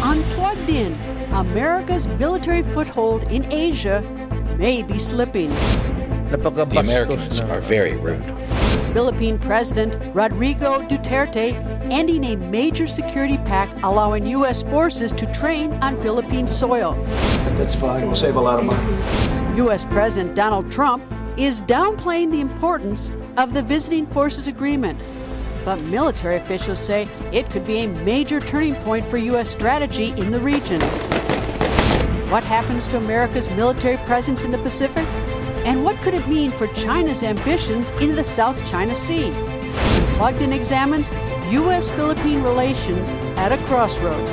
On Plugged In, America's military foothold in Asia may be slipping. The Americans are very rude. Philippine President Rodrigo Duterte ending a major security pact allowing U.S. forces to train on Philippine soil. That's fine. We'll save a lot of money. U.S. President Donald Trump is downplaying the importance of the Visiting Forces Agreement. But military officials say it could be a major turning point for U.S. strategy in the region. What happens to America's military presence in the Pacific? And what could it mean for China's ambitions in the South China Sea? Plugged In examines U.S. Philippine relations at a crossroads.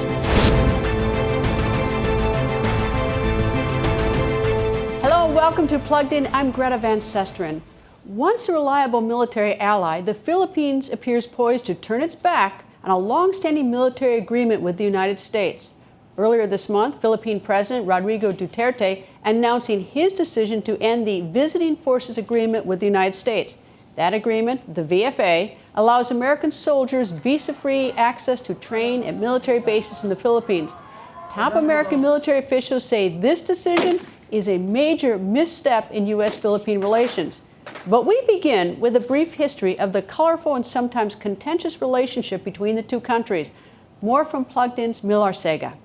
Hello and welcome to Plugged In. I'm Greta Van Susteren. Once a reliable military ally, the Philippines appears poised to turn its back on a long-standing military agreement with the United States. Earlier this month, Philippine President Rodrigo Duterte announcing his decision to end the Visiting Forces Agreement with the United States. That agreement, the VFA, allows American soldiers visa-free access to train at military bases in the Philippines. Top American military officials say this decision is a major misstep in U.S.-Philippine relations. But we begin with a brief history of the colorful and sometimes contentious relationship between the two countries. More from Plugged In's Mil Arcega.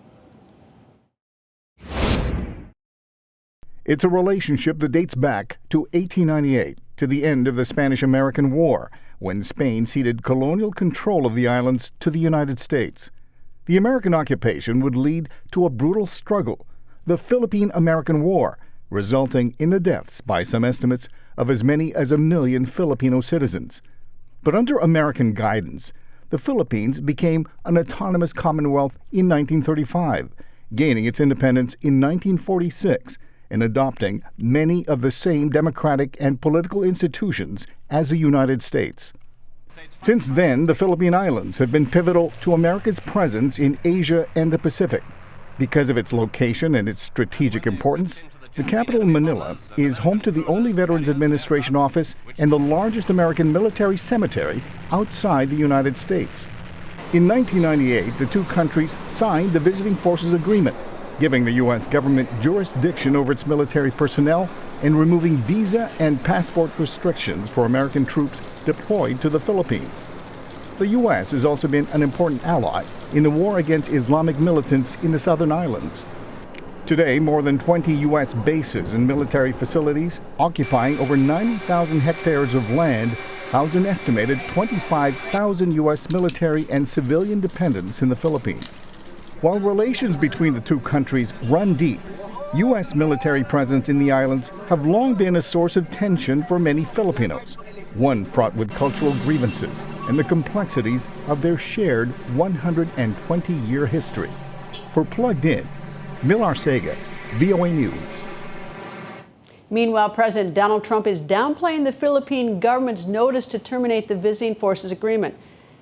It's a relationship that dates back to 1898, to the end of the Spanish-American War, when Spain ceded colonial control of the islands to the United States. The American occupation would lead to a brutal struggle, the Philippine-American War, resulting in the deaths, by some estimates, of as many as 1 million Filipino citizens. But under American guidance, the Philippines became an autonomous commonwealth in 1935, gaining its independence in 1946 and adopting many of the same democratic and political institutions as the United States. Since then, the Philippine Islands have been pivotal to America's presence in Asia and the Pacific. Because of its location and its strategic importance, the capital, Manila, is home to the only Veterans Administration office and the largest American military cemetery outside the United States. In 1998, the two countries signed the Visiting Forces Agreement, giving the U.S. government jurisdiction over its military personnel and removing visa and passport restrictions for American troops deployed to the Philippines. The U.S. has also been an important ally in the war against Islamic militants in the southern islands. Today, more than 20 U.S. bases and military facilities, occupying over 90,000 hectares of land, house an estimated 25,000 U.S. military and civilian dependents in the Philippines. While relations between the two countries run deep, U.S. military presence in the islands have long been a source of tension for many Filipinos, one fraught with cultural grievances and the complexities of their shared 120-year history. For Plugged In, Mil Arcega, VOA News. Meanwhile, President Donald Trump is downplaying the Philippine government's notice to terminate the Visiting Forces Agreement.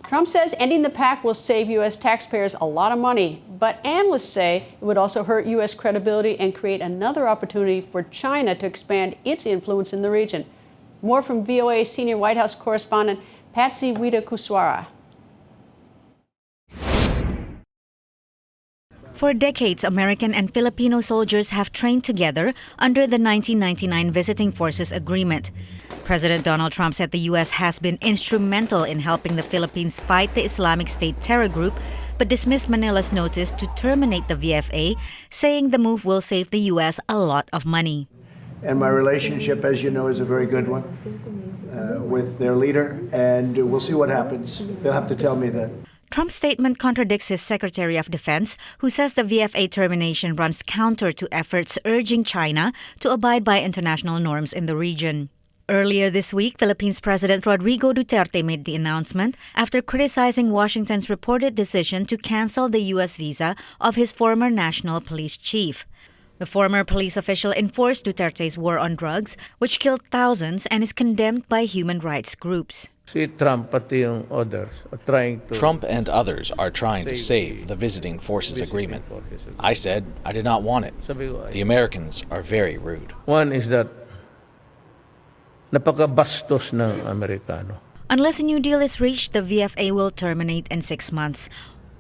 Trump says ending the pact will save U.S. taxpayers a lot of money, but analysts say it would also hurt U.S. credibility and create another opportunity for China to expand its influence in the region. More from VOA senior White House correspondent Patsy Widakuswara. For decades, American and Filipino soldiers have trained together under the 1999 Visiting Forces Agreement. President Donald Trump said the U.S. has been instrumental in helping the Philippines fight the Islamic State terror group, but dismissed Manila's notice to terminate the VFA, saying the move will save the U.S. a lot of money. And my relationship, as you know, is a very good one with their leader, and we'll see what happens. They'll have to tell me that. Trump's statement contradicts his Secretary of Defense, who says the VFA termination runs counter to efforts urging China to abide by international norms in the region. Earlier this week, Philippines President Rodrigo Duterte made the announcement after criticizing Washington's reported decision to cancel the U.S. visa of his former national police chief. The former police official enforced Duterte's war on drugs, which killed thousands and is condemned by human rights groups. Trump and others are trying to save the Visiting Forces Agreement. I said I did not want it. The Americans are very rude. One is that napakabastos ng Amerikano. Unless a new deal is reached, the VFA will terminate in 6 months.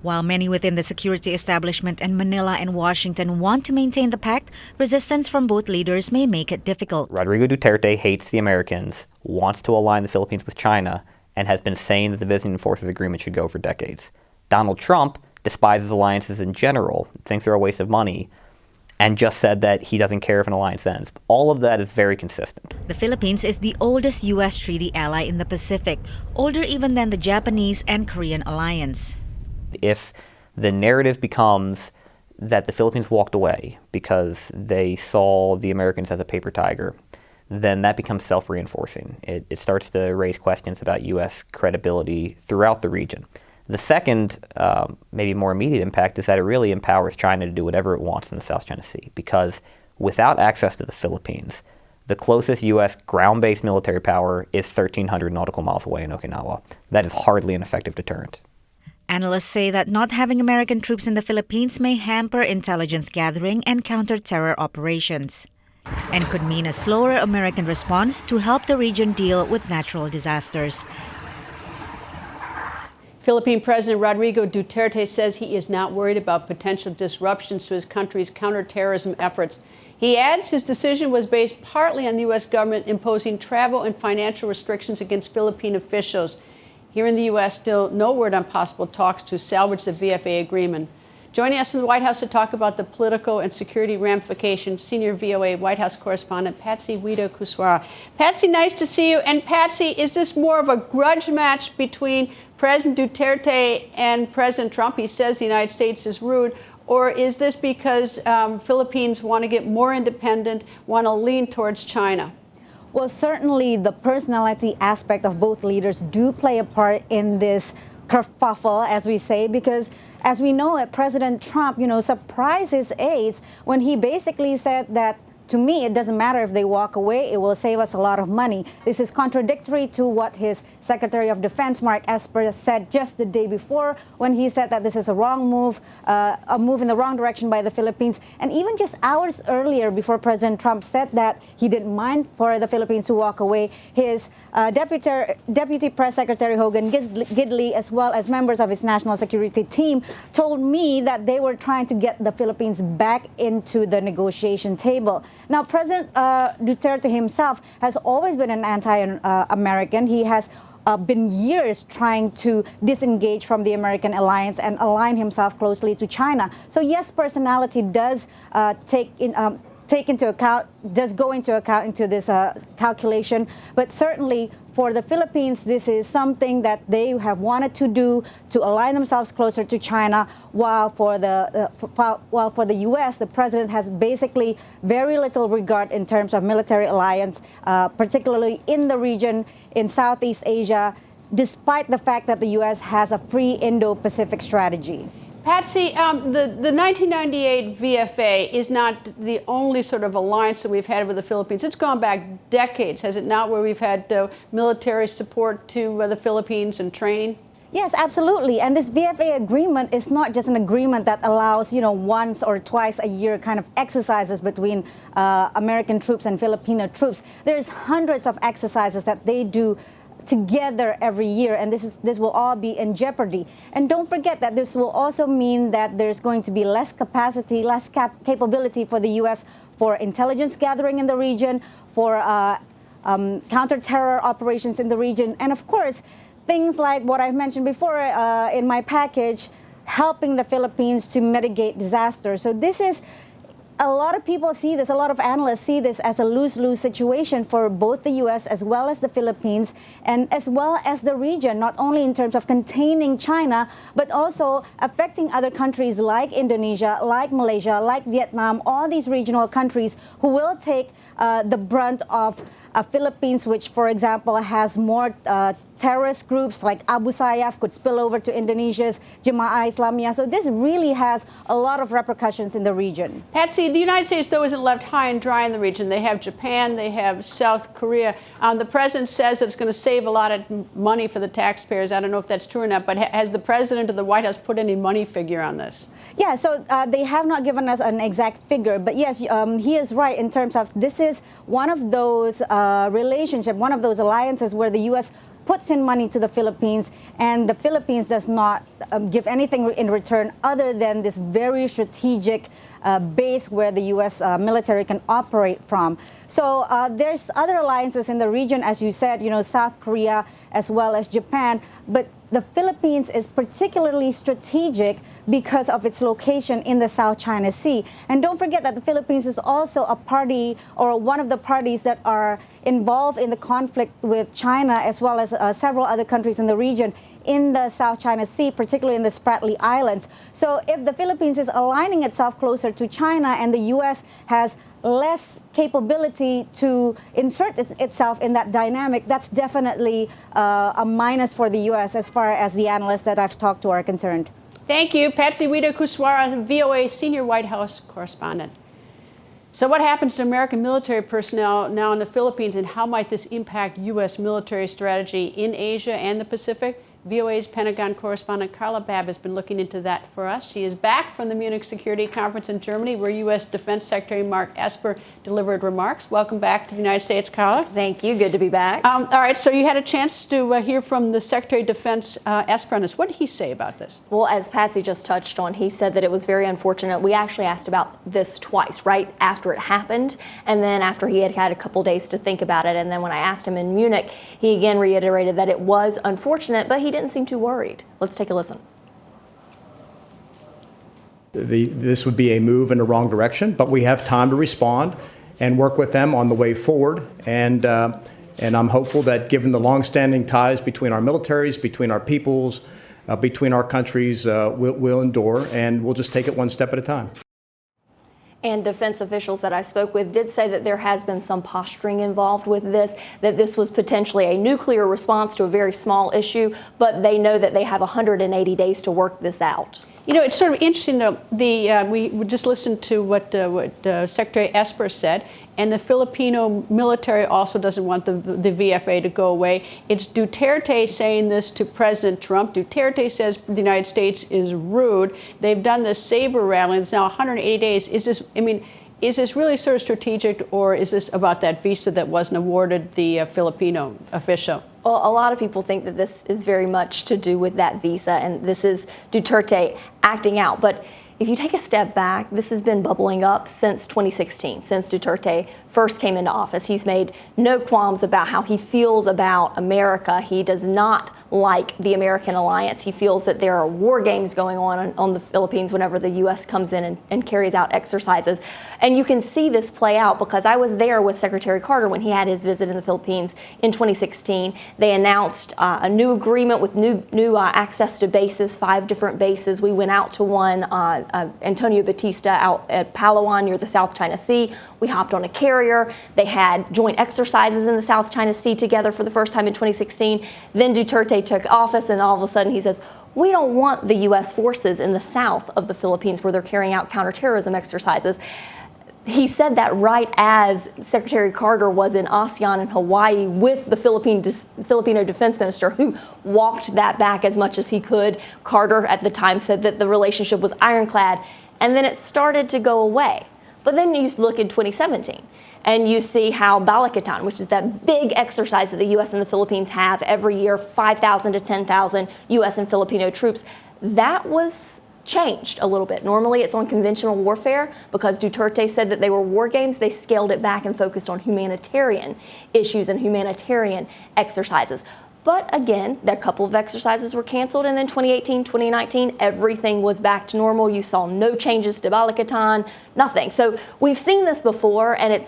While many within the security establishment in Manila and Washington want to maintain the pact, resistance from both leaders may make it difficult. Rodrigo Duterte hates the Americans, wants to align the Philippines with China, and has been saying that the Visiting Forces Agreement should go for decades. Donald Trump despises alliances in general, thinks they're a waste of money, and just said that he doesn't care if an alliance ends. All of that is very consistent. The Philippines is the oldest U.S. treaty ally in the Pacific, older even than the Japanese and Korean alliance. If the narrative becomes that the Philippines walked away because they saw the Americans as a paper tiger, then that becomes self-reinforcing. It starts to raise questions about U.S. credibility throughout the region. The second, maybe more immediate impact is that it really empowers China to do whatever it wants in the South China Sea, because without access to the Philippines, the closest U.S. ground-based military power is 1,300 nautical miles away in Okinawa. That is hardly an effective deterrent. Analysts say that not having American troops in the Philippines may hamper intelligence gathering and counter-terror operations, and could mean a slower American response to help the region deal with natural disasters. Philippine President Rodrigo Duterte says he is not worried about potential disruptions to his country's counterterrorism efforts. He adds his decision was based partly on the U.S. government imposing travel and financial restrictions against Philippine officials. Here in the U.S., still no word on possible talks to salvage the VFA agreement. Joining us in the White House to talk about the political and security ramifications, senior VOA White House correspondent Patsy Widakuswara. Patsy, nice to see you. And Patsy, is this more of a grudge match between President Duterte and President Trump? He says the United States is rude. Or is this because Philippines want to get more independent, want to lean towards China? Well, certainly the personality aspect of both leaders do play a part in this kerfuffle, as we say, because as we know, President Trump, surprised his aides when he basically said that, to me, it doesn't matter if they walk away, it will save us a lot of money. This is contradictory to what his Secretary of Defense, Mark Esper, said just the day before when he said that this is a wrong move, a move in the wrong direction by the Philippines. And even just hours earlier, before President Trump said that he didn't mind for the Philippines to walk away, his Deputy Press Secretary Hogan Gidley, as well as members of his national security team, told me that they were trying to get the Philippines back into the negotiation table. Now, President Duterte himself has always been an anti-American. He has been years trying to disengage from the American alliance and align himself closely to China. So yes, personality does go into account into this calculation, but certainly for the Philippines, this is something that they have wanted to do to align themselves closer to China, while for the U.S., the president has basically very little regard in terms of military alliance, particularly in the region in Southeast Asia, despite the fact that the U.S. has a free Indo-Pacific strategy. Patsy, the 1998 VFA is not the only sort of alliance that we've had with the Philippines. It's gone back decades, has it not, where we've had military support to the Philippines and training? Yes, absolutely. And this VFA agreement is not just an agreement that allows, once or twice a year kind of exercises between American troops and Filipino troops. There's hundreds of exercises that they do together every year, and this will all be in jeopardy. And don't forget that this will also mean that there's going to be less capacity, less capability for the U.S. for intelligence gathering in the region, for counter-terror operations in the region, and of course, things like what I've mentioned before in my package, helping the Philippines to mitigate disasters. So this is, a lot of people see this, a lot of analysts see this as a lose-lose situation for both the U.S. as well as the Philippines, and as well as the region, not only in terms of containing China, but also affecting other countries like Indonesia, like Malaysia, like Vietnam, all these regional countries who will take the brunt of Philippines, which, for example, has more terrorist groups like Abu Sayyaf, could spill over to Indonesia's Jemaah Islamiyah. So this really has a lot of repercussions in the region. Patsy, the United States, though, isn't left high and dry in the region. They have Japan, they have South Korea. The president says that it's going to save a lot of money for the taxpayers. I don't know if that's true or not, but has the president of the White House put any money figure on this? Yeah, so they have not given us an exact figure, but yes, he is right in terms of this is one of those one of those alliances where the U.S. puts in money to the Philippines, and the Philippines does not give anything in return other than this very strategic base where the U.S. Military can operate from. So there's other alliances in the region, as you said, South Korea as well as Japan, but the Philippines is particularly strategic because of its location in the South China Sea. And don't forget that the Philippines is also a party, or one of the parties that are involved in the conflict with China, as well as several other countries in the region in the South China Sea, particularly in the Spratly Islands. So if the Philippines is aligning itself closer to China and the U.S. has less capability to insert itself in that dynamic, that's definitely a minus for the U.S. as far as the analysts that I've talked to are concerned. Thank you, Patsy Widakuswara, VOA Senior White House Correspondent. So what happens to American military personnel now in the Philippines, and how might this impact U.S. military strategy in Asia and the Pacific? VOA's Pentagon correspondent Carla Babb has been looking into that for us. She is back from the Munich Security Conference in Germany, where U.S. Defense Secretary Mark Esper delivered remarks. Welcome back to the United States, Carla. Thank you. Good to be back. All right, so you had a chance to hear from the Secretary of Defense Esper on this. What did he say about this? Well, as Patsy just touched on, he said that it was very unfortunate. We actually asked about this twice, right after it happened, and then after he had had a couple days to think about it. And then when I asked him in Munich, he again reiterated that it was unfortunate, but he didn't seem too worried. Let's take a listen. This would be a move in the wrong direction, but we have time to respond and work with them on the way forward. And I'm hopeful that, given the longstanding ties between our militaries, between our peoples, between our countries, we'll endure, and we'll just take it one step at a time. And defense officials that I spoke with did say that there has been some posturing involved with this, that this was potentially a nuclear response to a very small issue, but they know that they have 180 days to work this out. You know, it's sort of interesting, though. We just listened to what Secretary Esper said, and the Filipino military also doesn't want the VFA to go away. It's Duterte saying this to President Trump. Duterte says the United States is rude. They've done this saber rattling. It's now 180 days. Is this really sort of strategic, or is this about that visa that wasn't awarded the Filipino official? Well, a lot of people think that this is very much to do with that visa, and this is Duterte acting out. But if you take a step back, this has been bubbling up since 2016, since Duterte first came into office. He's made no qualms about how he feels about America. He does not like the American alliance. He feels that there are war games going on the Philippines whenever the U.S. comes in and carries out exercises. And you can see this play out because I was there with Secretary Carter when he had his visit in the Philippines in 2016. They announced a new agreement with new access to bases, 5 different bases. We went out to one, Antonio Batista, out at Palawan near the South China Sea. We hopped on a carrier. They had joint exercises in the South China Sea together for the first time in 2016. Then Duterte took office, and all of a sudden he says, we don't want the U.S. forces in the south of the Philippines where they're carrying out counterterrorism exercises. He said that right as Secretary Carter was in ASEAN in Hawaii with the Filipino defense minister, who walked that back as much as he could. Carter at the time said that the relationship was ironclad, and then it started to go away. But then you look in 2017, and you see how Balikatan, which is that big exercise that the U.S. and the Philippines have every year, 5,000 to 10,000 U.S. and Filipino troops, that was changed a little bit. Normally it's on conventional warfare. Because Duterte said that they were war games, they scaled it back and focused on humanitarian issues and humanitarian exercises. But again, a couple of exercises were canceled, and then 2018, 2019, everything was back to normal. You saw no changes to Balikatan, nothing. So we've seen this before, and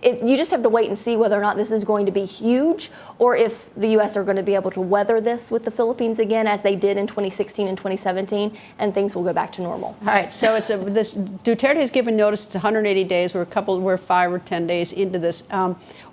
you just have to wait and see whether or not this is going to be huge, or if the U.S. are going to be able to weather this with the Philippines again, as they did in 2016 and 2017, and things will go back to normal. All right, so this Duterte has given notice. It's 180 days. We're 5 or 10 days into this.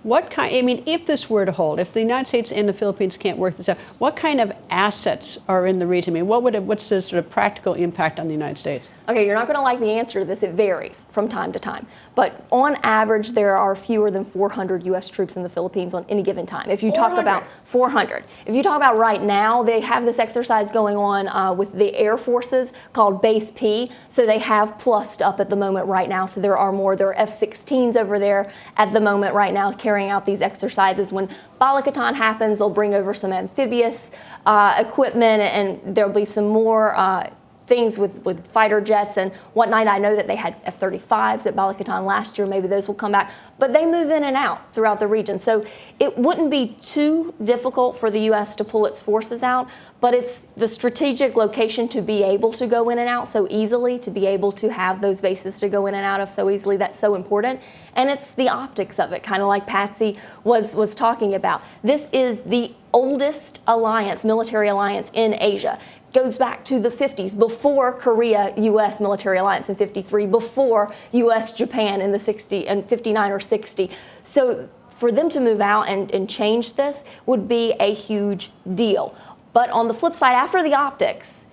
If this were to hold, if the United States and the Philippines can't work this out, what kind of assets are in the region? I mean, what's the sort of practical impact on the United States? Okay, you're not going to like the answer to this. It varies from time to time. But on average, there are are fewer than 400 U.S. troops in the Philippines on any given time. If you talk about 400, if you talk about right now, they have this exercise going on with the Air Forces called Base P. So they have plussed up at the moment right now. So there are more. There are F-16s over there at the moment right now carrying out these exercises. When Balikatan happens, they'll bring over some amphibious equipment, and there'll be some more things with fighter jets and whatnot. I know that they had F-35s at Balikatan last year. Maybe those will come back. But they move in and out throughout the region. So it wouldn't be too difficult for the U.S. to pull its forces out, but it's the strategic location to be able to go in and out so easily, to be able to have those bases to go in and out of so easily. That's so important. And it's the optics of it, kind of like Patsy was talking about. This is the oldest alliance, military alliance in Asia. Goes back to the 50s, before Korea-U.S. military alliance in 53, before U.S.-Japan in the 60 and 59 or 60. So for them to move out and change this would be a huge deal. But on the flip side, after the optics,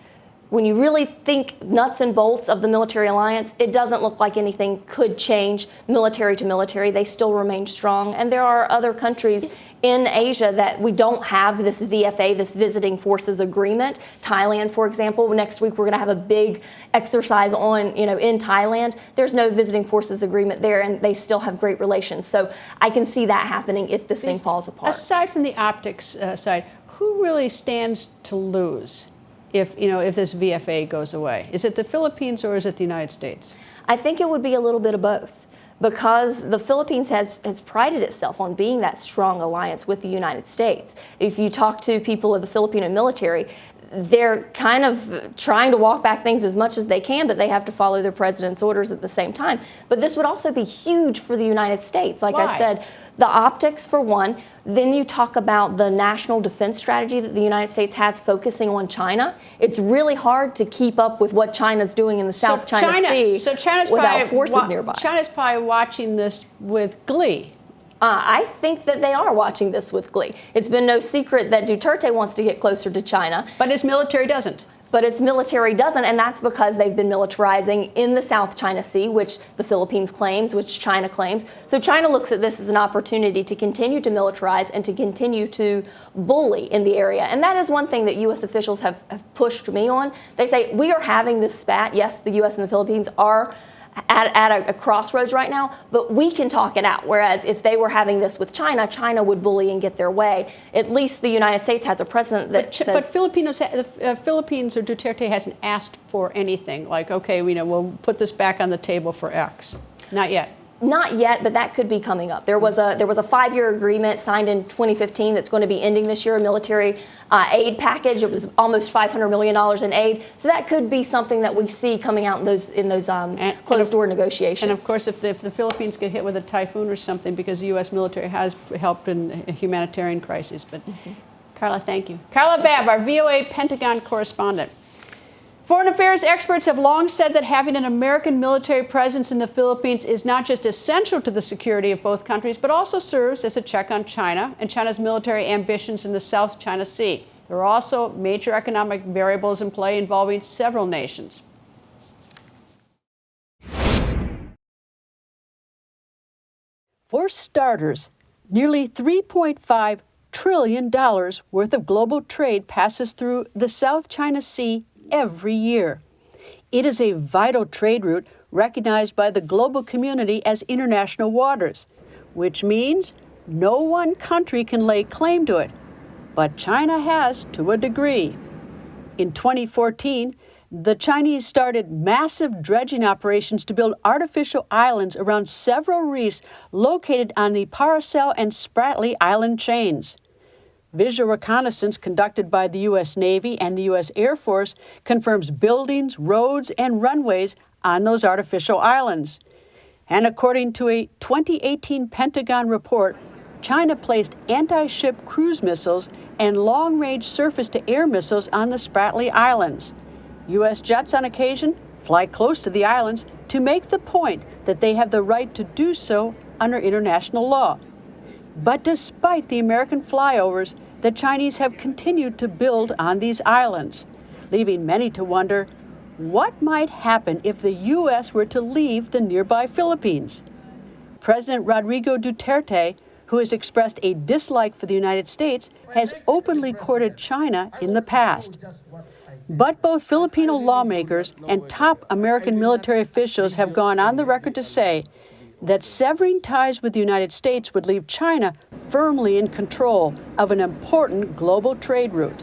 when you really think nuts and bolts of the military alliance, it doesn't look like anything could change military to military. They still remain strong. And there are other countries in Asia that we don't have this VFA, this Visiting Forces Agreement. Thailand, for example, next week we're going to have a big exercise on, in Thailand. There's no Visiting Forces Agreement there, and they still have great relations. So I can see that happening if this thing falls apart. Aside from the optics side, who really stands to lose if this VFA goes away? Is it the Philippines or is it the United States? I think it would be a little bit of both, because the Philippines has prided itself on being that strong alliance with the United States. If you talk to people of the Filipino military, they're kind of trying to walk back things as much as they can, but they have to follow their president's orders at the same time. But this would also be huge for the United States. Like I said, the optics for one. Then you talk about the national defense strategy that the United States has focusing on China. It's really hard to keep up with what China's doing in the South China Sea without forces nearby. China's probably watching this with glee. I think that they are watching this with glee. It's been no secret that Duterte wants to get closer to China. But his military doesn't. But its military doesn't, and that's because they've been militarizing in the South China Sea, which the Philippines claims, which China claims. So China looks at this as an opportunity to continue to militarize and to continue to bully in the area. And that is one thing that U.S. officials have pushed me on. They say, we are having this spat. Yes, the U.S. and the Philippines are at a crossroads right now, but we can talk it out. Whereas if they were having this with China, China would bully and get their way. At least the United States has a precedent that says... But the Philippines or Duterte hasn't asked for anything. Like, okay, we'll put this back on the table for X. Not yet. Not yet, but that could be coming up. There was a 5-year agreement signed in 2015 that's going to be ending this year, a military aid package. It was almost $500 million in aid. So that could be something that we see coming out in those closed-door negotiations. And of course, if the Philippines get hit with a typhoon or something, because the U.S. military has helped in a humanitarian crisis. But Carla, thank you. Carla Babb, our VOA Pentagon correspondent. Foreign affairs experts have long said that having an American military presence in the Philippines is not just essential to the security of both countries, but also serves as a check on China and China's military ambitions in the South China Sea. There are also major economic variables in play involving several nations. For starters, nearly $3.5 trillion worth of global trade passes through the South China Sea every year. It is a vital trade route recognized by the global community as international waters, which means no one country can lay claim to it, but China has to a degree. In 2014, the Chinese started massive dredging operations to build artificial islands around several reefs located on the Paracel and Spratly Island chains. Visual reconnaissance conducted by the U.S. Navy and the U.S. Air Force confirms buildings, roads, and runways on those artificial islands. And according to a 2018 Pentagon report, China placed anti-ship cruise missiles and long-range surface-to-air missiles on the Spratly Islands. U.S. jets on occasion fly close to the islands to make the point that they have the right to do so under international law. But despite the American flyovers, the Chinese have continued to build on these islands, leaving many to wonder what might happen if the U.S. were to leave the nearby Philippines. President Rodrigo Duterte, who has expressed a dislike for the United States, has openly courted China in the past. But both Filipino lawmakers and top American military officials have gone on the record to say that severing ties with the United States would leave China firmly in control of an important global trade route.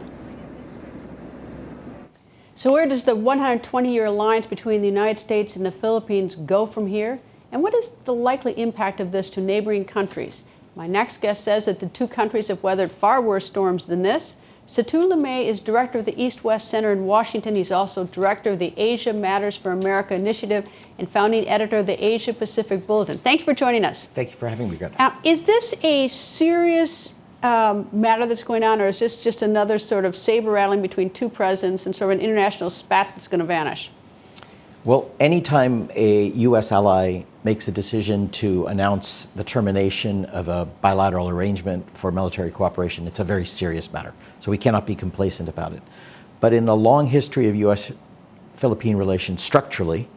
So where does the 120-year alliance between the United States and the Philippines go from here? And what is the likely impact of this to neighboring countries? My next guest says that the two countries have weathered far worse storms than this. Satu LeMay is director of the East-West Center in Washington. He's also director of the Asia Matters for America initiative and founding editor of the Asia Pacific Bulletin. Thank you for joining us. Thank you for having me, Greta. Now, is this a serious matter that's going on, or is this just another sort of saber rattling between two presidents and sort of an international spat that's going to vanish? Well, anytime a U.S. ally makes a decision to announce the termination of a bilateral arrangement for military cooperation, it's a very serious matter. So we cannot be complacent about it. But in the long history of U.S.-Philippine relations structurally,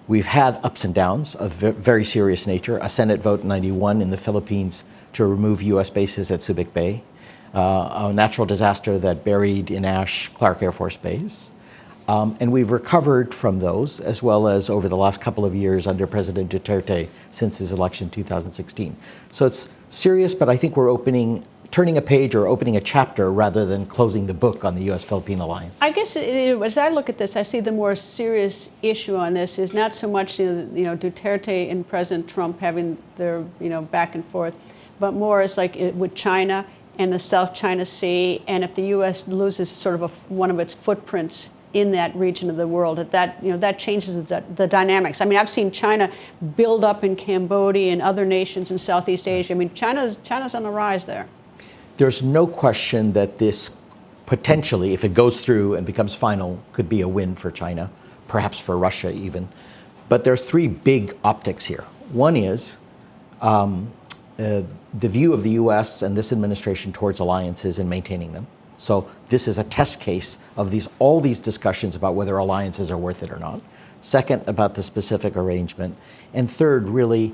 we've had ups and downs of very serious nature. A Senate vote in '91 in the Philippines to remove U.S. bases at Subic Bay, a natural disaster that buried in ash Clark Air Force Base. And we've recovered from those, as well as over the last couple of years under President Duterte since his election in 2016. So it's serious, but I think we're turning a page or opening a chapter rather than closing the book on the U.S.-Philippine alliance. I guess as I look at this, I see the more serious issue on this is not so much Duterte and President Trump having their back and forth, but more is like with China and the South China Sea, and if the U.S. loses sort of one of its footprints in that region of the world, that changes the dynamics. I mean, I've seen China build up in Cambodia and other nations in Southeast Asia. I mean, China's on the rise there. There's no question that this potentially, if it goes through and becomes final, could be a win for China, perhaps for Russia even. But there are three big optics here. One is the view of the U.S. and this administration towards alliances and maintaining them. So this is a test case of all these discussions about whether alliances are worth it or not. Second, about the specific arrangement. And third, really,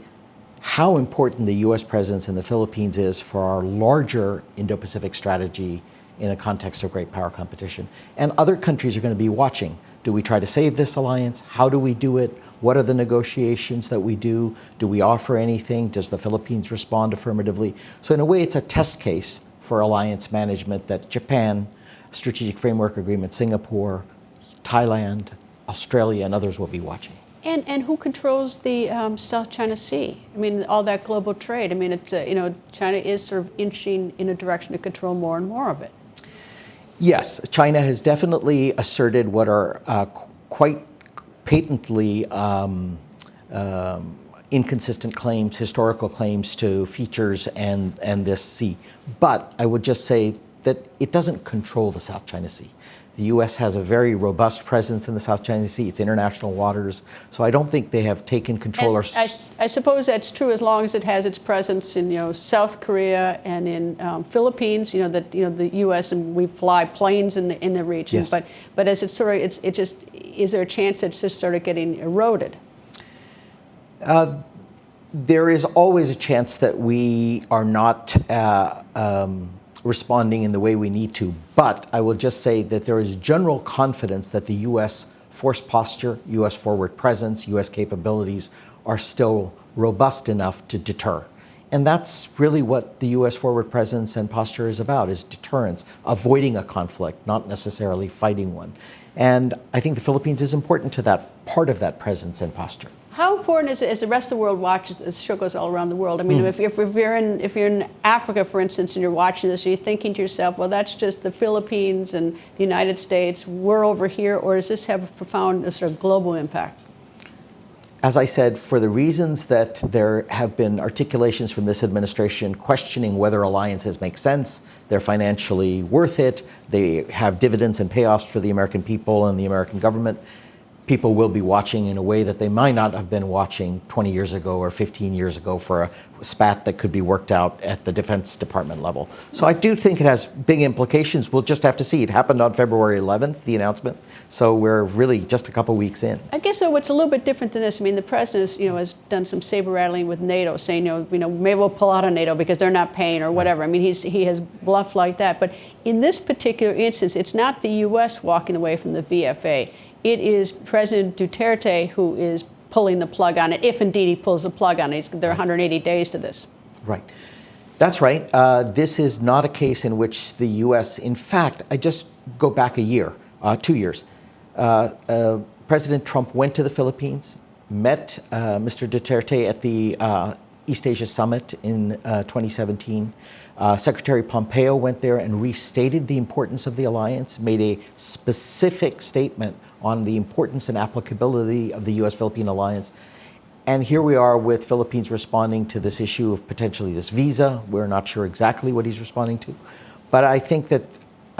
how important the U.S. presence in the Philippines is for our larger Indo-Pacific strategy in a context of great power competition. And other countries are going to be watching. Do we try to save this alliance? How do we do it? What are the negotiations that we do? Do we offer anything? Does the Philippines respond affirmatively? So in a way, it's a test case for alliance management that Japan, Strategic Framework Agreement, Singapore, Thailand, Australia, and others will be watching. And who controls the South China Sea? I mean, all that global trade. I mean, it's China is sort of inching in a direction to control more and more of it. Yes, China has definitely asserted what are quite patently inconsistent claims, historical claims to features and this sea. But I would just say that it doesn't control the South China Sea. The U.S. has a very robust presence in the South China Sea. It's international waters. So I don't think they have taken control. I suppose that's true as long as it has its presence in South Korea and in Philippines. The U.S. and we fly planes in the region. Yes. But as is there a chance it's just sort of getting eroded? There is always a chance that we are not responding in the way we need to, but I will just say that there is general confidence that the U.S. force posture, U.S. forward presence, U.S. capabilities are still robust enough to deter. And that's really what the U.S. forward presence and posture is about, is deterrence, avoiding a conflict, not necessarily fighting one. And I think the Philippines is important to that part of that presence and posture. How important is it as the rest of the world watches this? Show goes all around the world. I mean, if you're in Africa, for instance, and you're watching this, are you thinking to yourself, well, that's just the Philippines and the United States, we're over here, or does this have a profound sort of global impact? As I said, for the reasons that there have been articulations from this administration questioning whether alliances make sense, they're financially worth it, they have dividends and payoffs for the American people and the American government, people will be watching in a way that they might not have been watching 20 years ago or 15 years ago for a spat that could be worked out at the Defense Department level. So I do think it has big implications. We'll just have to see. It happened on February 11th, the announcement. So we're really just a couple weeks in. I guess so. What's a little bit different than this? I mean, the president, has done some saber rattling with NATO, saying, maybe we'll pull out of NATO because they're not paying or whatever. I mean, he has bluffed like that. But in this particular instance, it's not the U.S. walking away from the VFA. It is President Duterte who is pulling the plug on it, if indeed he pulls the plug on it. There are 180 days to this. Right. That's right. This is not a case in which the U.S., in fact, I just go back a year, 2 years. President Trump went to the Philippines, met Mr. Duterte at the East Asia Summit in 2017. Secretary Pompeo went there and restated the importance of the alliance, made a specific statement on the importance and applicability of the U.S. Philippine alliance. And here we are with Philippines responding to this issue of potentially this visa. We're not sure exactly what he's responding to. But I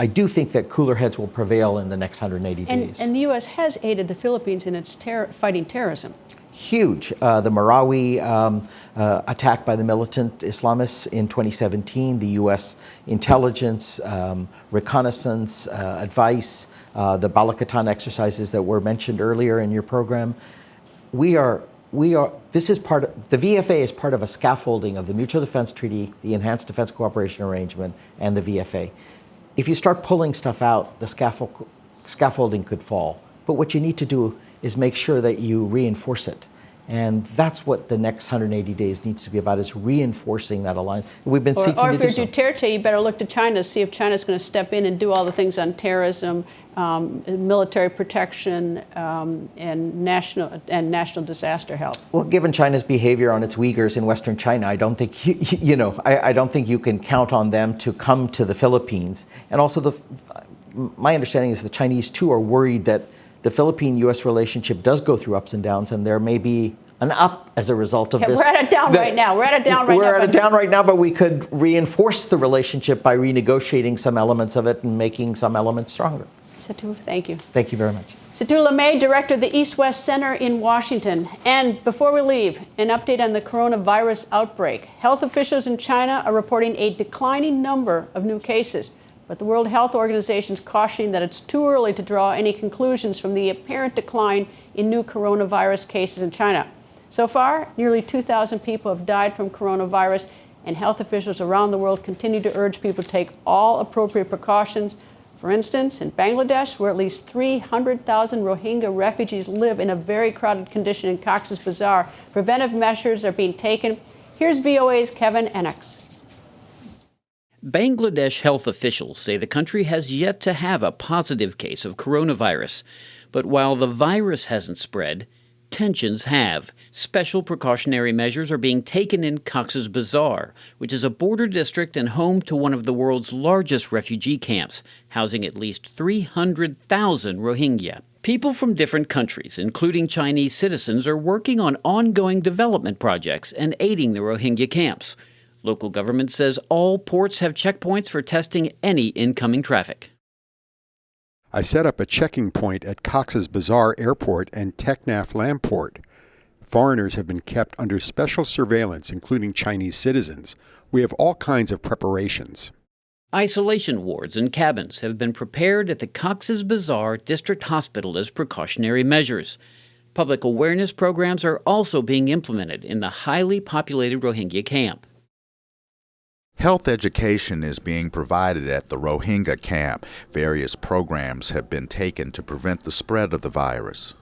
do think that cooler heads will prevail in the next 180 days. And the U.S. has aided the Philippines in its fighting terrorism. Huge. The Marawi attack by the militant Islamists in 2017, the U.S. intelligence, reconnaissance, advice, the Balakatan exercises that were mentioned earlier in your program. This is part of, the VFA is part of a scaffolding of the Mutual Defense Treaty, the Enhanced Defense Cooperation Arrangement, and the VFA. If you start pulling stuff out, the scaffolding could fall. But what you need to do is make sure that you reinforce it. And that's what the next 180 days needs to be about, is reinforcing that alliance. We've been seeking to do so. Or if you're Duterte, you better look to China to see if China's going to step in and do all the things on terrorism, military protection, and national disaster help. Well, given China's behavior on its Uyghurs in Western China, I don't think I don't think you can count on them to come to the Philippines. And also, my understanding is the Chinese too are worried that the Philippine-U.S. relationship does go through ups and downs, and there may be an up as a result of this. We're at a down right now. We're at a down right now, but we could reinforce the relationship by renegotiating some elements of it and making some elements stronger. Satu, thank you. Thank you very much. Satu LeMay, Director of the East-West Center in Washington. And before we leave, an update on the coronavirus outbreak. Health officials in China are reporting a declining number of new cases. But the World Health Organization is cautioning that it's too early to draw any conclusions from the apparent decline in new coronavirus cases in China. So far, nearly 2,000 people have died from coronavirus, and health officials around the world continue to urge people to take all appropriate precautions. For instance, in Bangladesh, where at least 300,000 Rohingya refugees live in a very crowded condition in Cox's Bazar, preventive measures are being taken. Here's VOA's Kevin Enix. Bangladesh health officials say the country has yet to have a positive case of coronavirus. But while the virus hasn't spread, tensions have. Special precautionary measures are being taken in Cox's Bazar, which is a border district and home to one of the world's largest refugee camps, housing at least 300,000 Rohingya. People from different countries, including Chinese citizens, are working on ongoing development projects and aiding the Rohingya camps. Local government says all ports have checkpoints for testing any incoming traffic. I set up a checking point at Cox's Bazar Airport and Teknaf Land Port. Foreigners have been kept under special surveillance, including Chinese citizens. We have all kinds of preparations. Isolation wards and cabins have been prepared at the Cox's Bazar District Hospital as precautionary measures. Public awareness programs are also being implemented in the highly populated Rohingya camp. Health education is being provided at the Rohingya camp. Various programs have been taken to prevent the spread of the virus.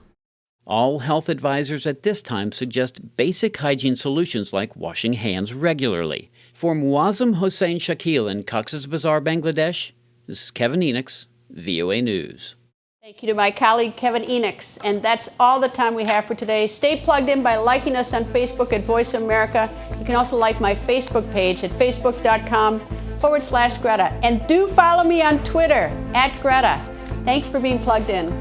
All health advisors at this time suggest basic hygiene solutions like washing hands regularly. For Muazzam Hossein Shakil in Cox's Bazar, Bangladesh, this is Kevin Enix, VOA News. Thank you to my colleague, Kevin Enix. And that's all the time we have for today. Stay plugged in by liking us on Facebook at Voice America. You can also like my Facebook page at facebook.com/Greta. And do follow me on Twitter @Greta. Thank you for being plugged in.